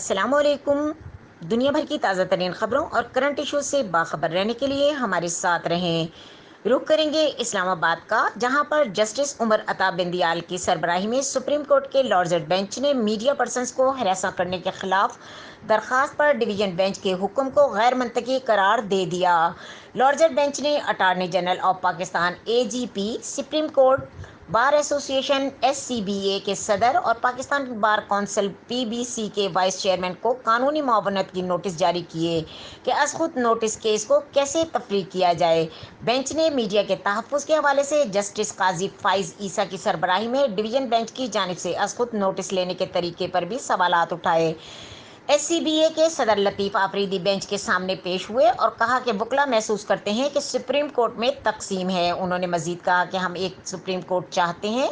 अस्सलामुअलैकुम। दुनिया भर की ताज़ा तरीन खबरों और करंट इशू से बाखबर रहने के लिए हमारे साथ रहें। रुख करेंगे इस्लामाबाद का, जहां पर जस्टिस उमर अता बिंदियाल की सरबराही में सुप्रीम कोर्ट के लॉर्जर बेंच ने मीडिया पर्सन्स को हरासा करने के खिलाफ दरखास्त पर डिवीजन बेंच के हुक्म को गैर मंतकी करार दे दिया। लॉर्जर बेंच ने attorney general of Pakistan AGP, supreme court bar association SCBA के सदर और पाकिस्तान बार काउंसिल PBC के वाइस चेयरमैन को कानूनी मुआवनत की नोटिस जारी किए कि अज़खुद नोटिस केस को कैसे तफरीक किया जाए। बेंच ने मीडिया के तहफ़्फ़ुज़ के हवाले से जस्टिस काजी फाइज ईसा की सरबराही में डिवीजन बेंच की जानिब से अज़खुद नोटिस लेने के तरीके पर भी सवालात उठाए। SCBA के सदर लतीफ़ आफरीदी बेंच के सामने पेश हुए और कहा कि वकला महसूस करते हैं कि सुप्रीम कोर्ट में तकसीम है। उन्होंने मजीद कहा कि हम एक सुप्रीम कोर्ट चाहते हैं।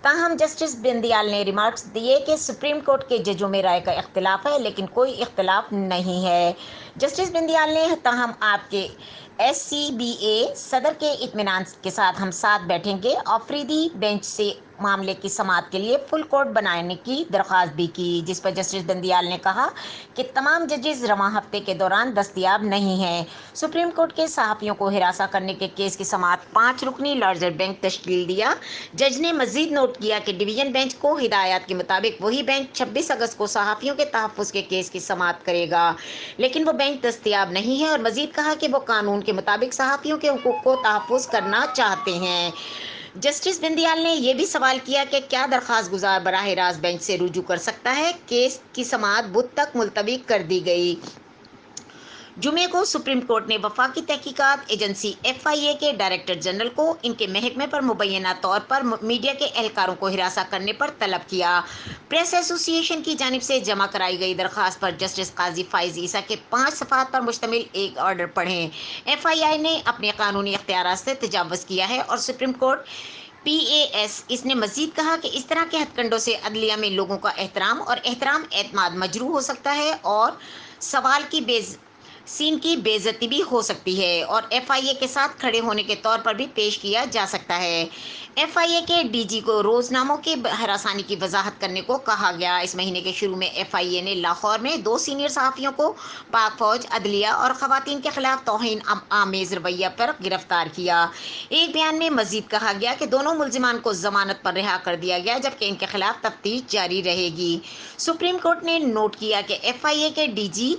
ताहम जस्टिस बिंदियाल ने रिमार्क्स दिए कि सुप्रीम कोर्ट के जजों में राय का इख्तिलाफ है, लेकिन कोई इख्तिलाफ नहीं है। जस्टिस बिंदियाल ने ताहम आपके SCBA सदर के इत्मीनान के साथ हम साथ बैठेंगे आफरीदी बेंच से मामले की समाअत के लिए फुल कोर्ट बनाने की दरख्वास्त भी की, जिस पर जस्टिस बिंदियाल ने कहा कि तमाम जजेस रवां हफ्ते के दौरान दस्तयाब नहीं हैं। सुप्रीम कोर्ट के सहाफ़ियों को हिरासा करने के केस की समाअत 5 रुकनी लॉर्जर बेंच तश्कील दिया। जज ने मजीद नोट किया कि डिवीजन बेंच को हिदायत के मुताबिक वही बेंच 26 अगस्त को सहाफ़ियों के तहफ़्फ़ुज़ के केस की समाअत करेगा, लेकिन वो बेंच दस्तयाब नहीं है और मजीद कहा कि वो कानून के मुताबिक सहाफ़ियों के हुकूक को तहफ़्फ़ुज़ करना चाहते हैं। जस्टिस बिंदियाल ने यह भी सवाल किया कि क्या दरख्वास्त गुजार बराह रास्त बेंच से रुजू कर सकता है। केस की समाअत बुध तक मुलतवी कर दी गई। जुमे को सुप्रीम कोर्ट ने वफाकी तहकीकात एजेंसी FIA के डायरेक्टर जनरल को इनके महकमे पर मुबैना तौर पर मीडिया के एहलकारों को हिरासा करने पर तलब किया। प्रेस एसोसिएशन की जानिब से जमा कराई गई दरख्वास्त पर जस्टिस काजी फाइज ईसा के 5 सफ़ात पर मुश्तमिल एक ऑर्डर पढ़ें। FIA ने अपने कानूनी इख्तियारात से तजावुज़ किया है और सुप्रीम कोर्ट PAS इसने मजीद कहा कि इस तरह के हथकंडों से अदलिया में लोगों का एहतराम और एतमाद मजरूह हो सकता है और सवाल की सीन की बेइज्जती भी हो सकती है और FIA के साथ खड़े होने के तौर पर भी पेश किया जा सकता है। FIA के DG को रोजनामों के हरासानी की वजाहत करने को कहा गया। इस महीने के शुरू में FIA ने लाहौर में 2 सीनियर सहाफ़ियों को पाक फौज, अदलिया और ख़वातीन के खिलाफ तौहीन आमेज़ रवैया पर गिरफ्तार किया। एक बयान में मजीद कहा गया कि दोनों मुल्जिमान को जमानत पर रिहा कर दिया गया, जबकि इनके खिलाफ तफ्तीश जारी रहेगी। सुप्रीम कोर्ट ने नोट किया कि FIA के DG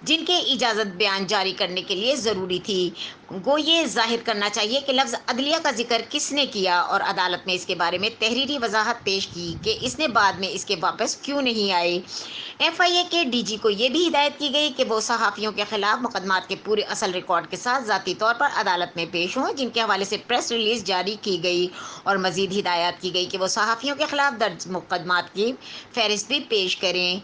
जिनके इजाज़त बयान जारी करने के लिए ज़रूरी थी, वो ये जाहिर करना चाहिए कि लफ्ज़ अदलिया का जिक्र किसने किया और अदालत में इसके बारे में तहरीरी वजाहत पेश की कि इसने बाद में इसके वापस क्यों नहीं आए। FIA के DG को ये भी हिदायत की गई कि वो सहाफ़ियों के खिलाफ मुकदमात के पूरे असल रिकॉर्ड के साथ ज़ाती तौर पर अदालत में पेश हों, जिनके हवाले से प्रेस रिलीज़ जारी की गई और मज़ीद हिदायत की गई कि वो सहाफ़ियों के खिलाफ दर्ज मुकदमात की फहरिस्त भी पेश करें।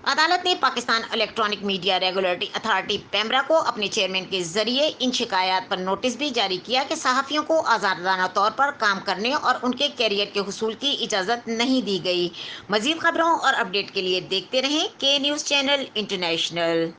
अदालत ने Pakistan electronic media regulatory authority PEMRA को अपने चेयरमैन के जरिए इन शिकायत पर नोटिस भी जारी किया कि सहाफ़ियों को आज़ादाना तौर पर काम करने और उनके कैरियर के हुसूल की इजाज़त नहीं दी गई। मज़ीद खबरों और अपडेट के लिए देखते रहें K News चैनल इंटरनेशनल।